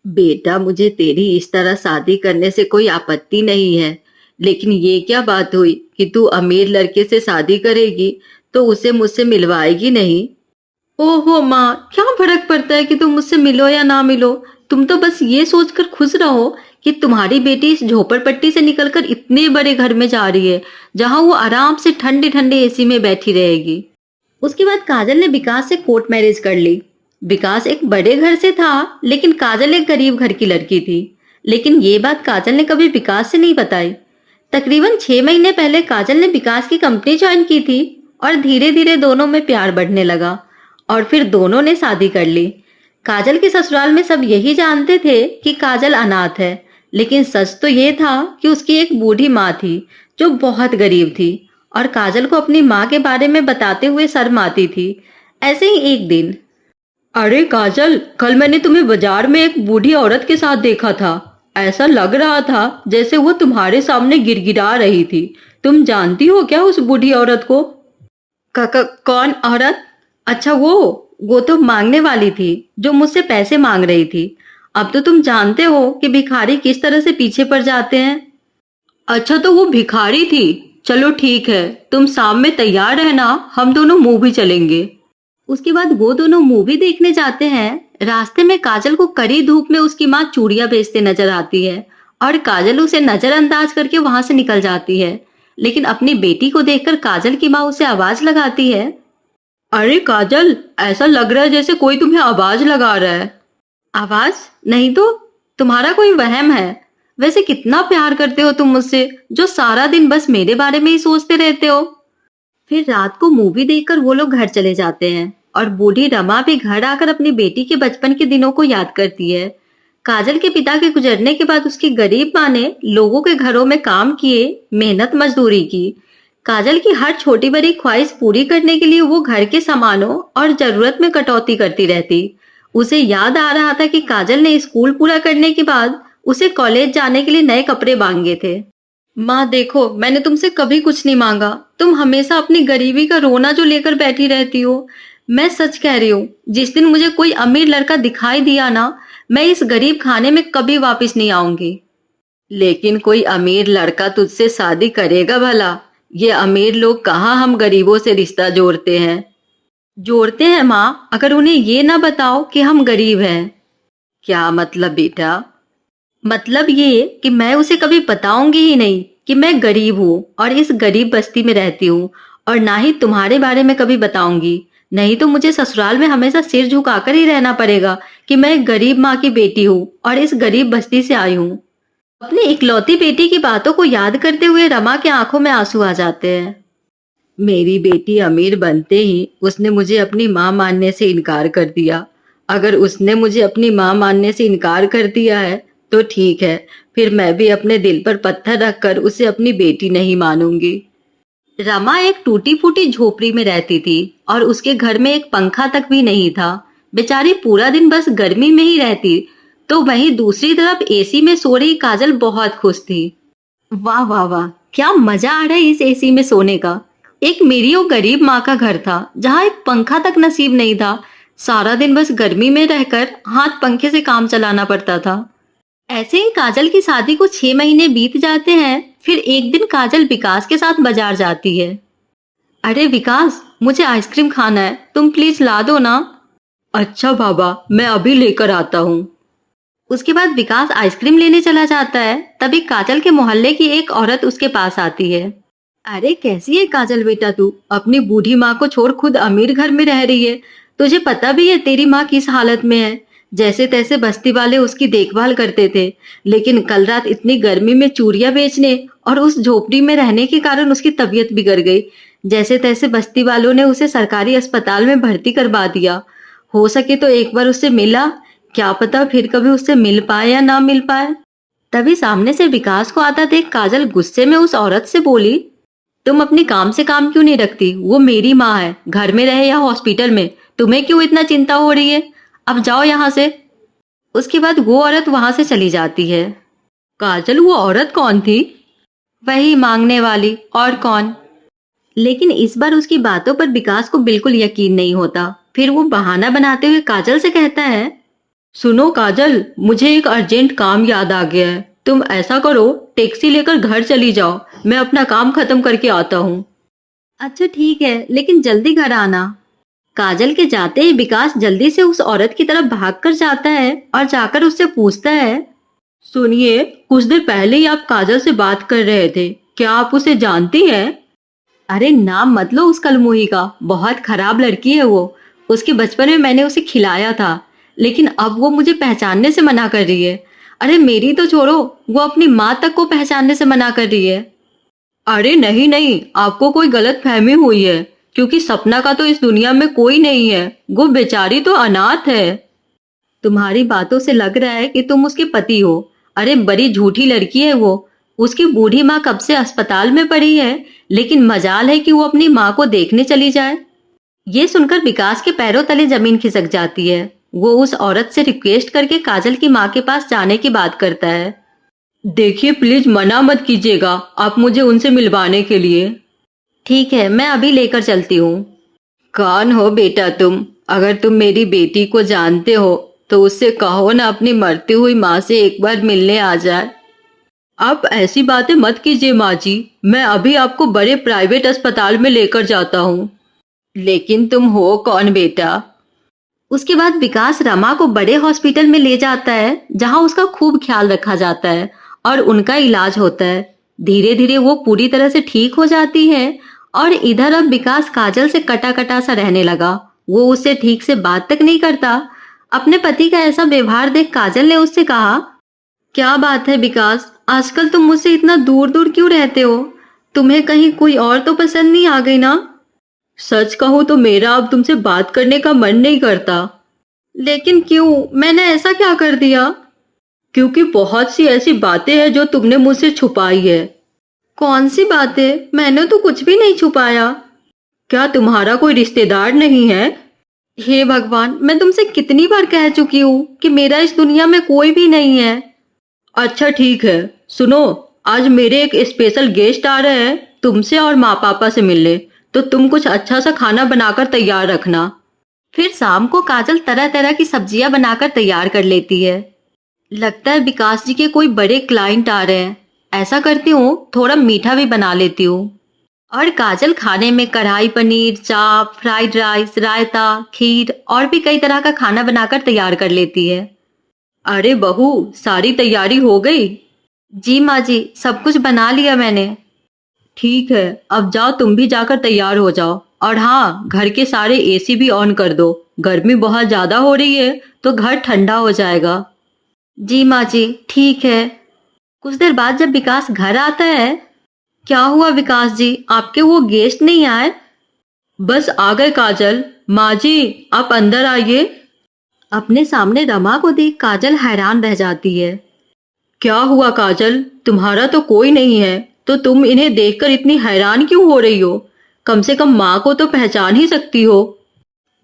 बेटा, मुझे तेरी इस तरह शादी करने से कोई आपत्ति नहीं है, लेकिन ये क्या बात हुई कि तू अमीर लड़के से शादी करेगी तो उसे मुझसे मिलवाएगी नहीं? ओहो माँ, क्या फर्क पड़ता है कि तुम मुझसे मिलो या ना मिलो। तुम तो बस ये सोचकर खुश रहो कि तुम्हारी बेटी इस झोपड़पट्टी से निकलकर इतने बड़े घर में जा रही है, जहाँ वो आराम से ठंडे ठंडे एसी में बैठी रहेगी। उसके बाद काजल ने विकास से कोर्ट मैरिज कर ली। विकास एक बड़े घर से था, लेकिन काजल एक गरीब घर की लड़की थी। लेकिन ये बात काजल ने कभी विकास से नहीं बताई। तकरीबन 6 महीने पहले काजल ने विकास की कंपनी ज्वाइन की थी और धीरे धीरे दोनों में प्यार बढ़ने लगा और फिर दोनों ने शादी कर ली। काजल के ससुराल में सब यही जानते थे कि काजल अनाथ है, लेकिन सच तो ये था कि उसकी एक बूढ़ी माँ थी जो बहुत गरीब थी और काजल को अपनी माँ के बारे में बताते हुए शर्म आती थी। ऐसे ही एक दिन, अरे काजल, कल मैंने तुम्हें बाजार में एक बूढ़ी औरत के साथ देखा था। ऐसा लग रहा था जैसे वो तुम्हारे सामने गिड़गिड़ा रही थी। तुम जानती हो क्या उस बूढ़ी औरत को? कौन औरत? अच्छा, वो तो मांगने वाली थी जो मुझसे पैसे मांग रही थी। अब तो तुम जानते हो कि भिखारी किस तरह से पीछे पड़ जाते हैं। अच्छा, तो वो भिखारी थी। चलो ठीक है, तुम शाम में तैयार रहना, हम दोनों मूवी चलेंगे। उसके बाद वो दोनों मूवी देखने जाते हैं। रास्ते में काजल को कड़ी धूप में उसकी माँ चूड़ियां बेचते नजर आती है और काजल उसे नजरअंदाज करके वहां से निकल जाती है। लेकिन अपनी बेटी को देखकर काजल की माँ उसे आवाज लगाती है। अरे काजल, ऐसा लग रहा है जैसे कोई तुम्हें आवाज लगा रहा है। आवाज नहीं तो, तुम्हारा कोई वहम है। वैसे कितना प्यार करते हो तुम मुझसे, जो सारा दिन बस मेरे बारे में ही सोचते रहते हो। फिर रात को मूवी देखकर वो लोग घर चले जाते हैं और बूढ़ी रमा भी घर आकर अपनी बेटी के बचपन के दिनों को याद करती है। काजल के पिता के गुजरने के बाद उसकी गरीब माँ ने लोगों के घरों में काम किए, मेहनत मजदूरी की। काजल की हर छोटी बड़ी ख्वाहिश पूरी करने के लिए वो घर के सामानों और जरूरत में कटौती करती रहती। उसे याद आ रहा था कि काजल ने स्कूल पूरा करने के बाद उसे कॉलेज जाने के लिए नए कपड़े मांगे थे। माँ देखो, मैंने तुमसे कभी कुछ नहीं मांगा। तुम हमेशा अपनी गरीबी का रोना जो लेकर बैठी रहती हो। मैं सच कह रही हूँ, जिस दिन मुझे कोई अमीर लड़का दिखाई दिया ना, मैं इस गरीब खाने में कभी वापस नहीं आऊंगी। लेकिन कोई अमीर लड़का तुझसे शादी करेगा भला? ये अमीर लोग कहाँ हम गरीबों से रिश्ता जोड़ते हैं। जोड़ते हैं माँ, अगर उन्हें ये ना बताओ कि हम गरीब हैं। क्या मतलब बेटा? मतलब ये कि मैं उसे कभी बताऊंगी ही नहीं कि मैं गरीब हूँ और इस गरीब बस्ती में रहती हूँ, और ना ही तुम्हारे बारे में कभी बताऊंगी। नहीं तो मुझे ससुराल में हमेशा सिर झुकाकर ही रहना पड़ेगा कि मैं एक गरीब माँ की बेटी हूँ और इस गरीब बस्ती से आई हूँ। अपनी इकलौती बेटी की बातों को याद करते हुए रमा के आंखों में आंसू आ जाते हैं। मेरी बेटी अमीर बनते ही उसने मुझे अपनी माँ मानने से इनकार कर दिया। अगर उसने मुझे अपनी माँ मानने से इनकार कर दिया है तो ठीक है, फिर मैं भी अपने दिल पर पत्थर रखकर उसे अपनी बेटी नहीं मानूंगी। रमा एक टूटी फूटी झोपड़ी में रहती थी और उसके घर में एक पंखा तक भी नहीं था। बेचारी पूरा दिन बस गर्मी में ही रहती, तो वहीं दूसरी तरफ एसी में सो रही काजल बहुत खुश थी। वाह वाह वाह, क्या मजा आ रहा है इस एसी में सोने का। एक मेरी और गरीब माँ का घर था जहाँ एक पंखा तक नसीब नहीं था। सारा दिन बस गर्मी में रहकर हाथ पंखे से काम चलाना पड़ता था। ऐसे ही काजल की शादी को 6 महीने बीत जाते हैं। फिर एक दिन काजल विकास के साथ बाजार जाती है। अरे विकास, मुझे आइसक्रीम खाना है, तुम प्लीज ला दो ना। अच्छा बाबा, मैं अभी लेकर आता हूँ। उसके बाद विकास आइसक्रीम लेने चला जाता है। तभी काजल के मोहल्ले की एक औरत उसके पास आती है। अरे कैसी है काजल बेटा, तू अपनी बूढ़ी माँ को छोड़ खुद अमीर घर में रह रही है। तुझे पता भी है तेरी माँ किस हालत में है। जैसे तैसे बस्ती वाले उसकी देखभाल करते थे, लेकिन कल रात इतनी गर्मी में चूड़ियां बेचने और उस झोपड़ी में रहने के कारण उसकी तबीयत बिगड़ गई। जैसे तैसे बस्ती वालों ने उसे सरकारी अस्पताल में भर्ती करवा दिया। हो सके तो एक बार उससे मिला, क्या पता फिर कभी उससे मिल पाए या ना मिल पाए। तभी सामने से विकास को आता देख काजल गुस्से में उस औरत से बोली, तुम अपनी काम से काम क्यों नहीं रखती? वो मेरी माँ है, घर में रहे या हॉस्पिटल में, तुम्हें क्यों इतना चिंता हो रही है? अब जाओ यहाँ से। उसके बाद वो औरत वहां से चली जाती है। काजल, वो औरत कौन थी? वही मांगने वाली, और कौन। लेकिन इस बार उसकी बातों पर विकास को बिल्कुल यकीन नहीं होता। फिर वो बहाना बनाते हुए काजल से कहता है, सुनो काजल, मुझे एक अर्जेंट काम याद आ गया है। तुम ऐसा करो, टैक्सी लेकर घर चली जाओ, मैं अपना काम खत्म करके आता हूँ। अच्छा ठीक है, लेकिन जल्दी घर आना। काजल के जाते ही विकास जल्दी से उस औरत की तरफ भागकर जाता है और जाकर उससे पूछता है, सुनिए, कुछ देर पहले ही आप काजल से बात कर रहे थे, क्या आप उसे जानती हैं? अरे नाम मत लो उस कलमुही का, बहुत खराब लड़की है वो। उसके बचपन में मैंने उसे खिलाया था, लेकिन अब वो मुझे पहचानने से मना कर रही है। अरे मेरी तो छोड़ो, वो अपनी माँ तक को पहचानने से मना कर रही है। अरे नहीं नहीं, आपको कोई गलत फहमी हुई है, क्योंकि सपना का तो इस दुनिया में कोई नहीं है, वो बेचारी तो अनाथ है। तुम्हारी बातों से लग रहा है कि तुम उसके पति हो। अरे बड़ी झूठी लड़की है वो। उसकी बूढ़ी माँ कब से अस्पताल में पड़ी है, लेकिन मजाल है कि वो अपनी माँ को देखने चली जाए। ये सुनकर विकास के पैरों तले जमीन खिसक जाती है। वो उस औरत से रिक्वेस्ट करके काजल की माँ के पास जाने की बात करता है। देखिए प्लीज मना मत कीजिएगा, आप मुझे उनसे मिलवाने के लिए। ठीक है, मैं अभी लेकर चलती हूँ। कौन हो बेटा तुम? अगर तुम मेरी बेटी को जानते हो तो उससे कहो ना अपनी मरती हुई माँ से एक बार मिलने आ जाए। आप ऐसी बातें मत कीजिए माँ जी, मैं अभी आपको बड़े प्राइवेट अस्पताल में लेकर जाता हूँ। लेकिन तुम हो कौन बेटा? उसके बाद विकास रमा को बड़े हॉस्पिटल में ले जाता है, जहां उसका खूब ख्याल रखा जाता है और उनका इलाज होता है। धीरे धीरे वो पूरी तरह से ठीक हो जाती है और इधर अब विकास काजल से कटा कटा सा रहने लगा। वो उससे ठीक से बात तक नहीं करता। अपने पति का ऐसा व्यवहार देख काजल ने उससे कहा, क्या बात है विकास, आजकल तुम मुझसे इतना दूर दूर क्यों रहते हो? तुम्हें कहीं कोई और तो पसंद नहीं आ गई ना? सच कहूं तो मेरा अब तुमसे बात करने का मन नहीं करता। लेकिन क्यों? मैंने ऐसा क्या कर दिया? क्योंकि बहुत सी ऐसी बातें हैं जो तुमने मुझसे छुपाई है। कौन सी बातें? मैंने तो कुछ भी नहीं छुपाया। क्या तुम्हारा कोई रिश्तेदार नहीं है? हे भगवान, मैं तुमसे कितनी बार कह चुकी हूँ कि मेरा इस दुनिया में कोई भी नहीं है। अच्छा ठीक है, सुनो, आज मेरे एक स्पेशल गेस्ट आ रहे हैं तुमसे और माँ पापा से मिलने, तो तुम कुछ अच्छा सा खाना बनाकर तैयार रखना। फिर शाम को काजल तरह तरह की सब्जियां बनाकर तैयार कर लेती है। लगता है विकास जी के कोई बड़े क्लाइंट आ रहे हैं। ऐसा करती हूँ, थोड़ा मीठा भी बना लेती हूँ। और काजल खाने में कढ़ाई पनीर, चाप, फ्राइड राइस, रायता, खीर और भी कई तरह का खाना बनाकर तैयार कर लेती है। अरे बहू, सारी तैयारी हो गई? जी माँ जी, सब कुछ बना लिया मैंने। ठीक है, अब जाओ, तुम भी जाकर तैयार हो जाओ। और हाँ, घर के सारे एसी भी ऑन कर दो, गर्मी बहुत ज्यादा हो रही है तो घर ठंडा हो जाएगा। जी माँ जी, ठीक है। कुछ देर बाद जब विकास घर आता है, क्या हुआ विकास जी, आपके वो गेस्ट नहीं आए? बस आ गए काजल। माँ जी, आप अंदर आइए। अपने सामने रमा को देख काजल हैरान रह जाती है। क्या हुआ काजल, तुम्हारा तो कोई नहीं है, तो तुम इन्हें देखकर इतनी हैरान क्यों हो रही हो? कम से कम माँ को तो पहचान ही सकती हो।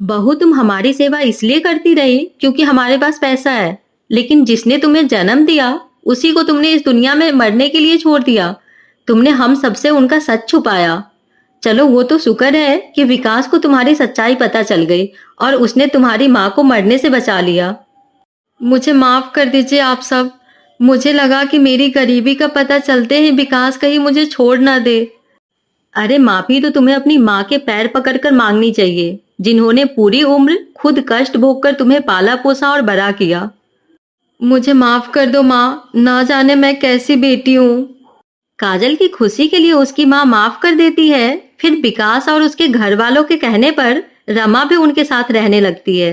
बहू, तुम हमारी सेवा इसलिए करती रही क्योंकि हमारे पास पैसा है, लेकिन जिसने तुम्हें जन्म दिया उसी को तुमने इस दुनिया में मरने के लिए छोड़ दिया। तुमने हम सबसे उनका सच छुपाया। चलो, वो तो शुक्र है कि विकास को तुम्हारी सच्चाई पता चल गई और उसने तुम्हारी माँ को मरने से बचा लिया। मुझे माफ कर दीजिए आप सब। मुझे लगा कि मेरी गरीबी का पता चलते ही विकास कहीं मुझे छोड़ ना दे। अरे माफी तो तुम्हें अपनी माँ के पैर पकड़कर मांगनी चाहिए, जिन्होंने पूरी उम्र खुद कष्ट भोगकर तुम्हें पाला पोसा और बड़ा किया। मुझे माफ कर दो माँ, ना जाने मैं कैसी बेटी हूँ। काजल की खुशी के लिए उसकी माँ माफ कर देती है। फिर विकास और उसके घर वालों के कहने पर रमा भी उनके साथ रहने लगती है।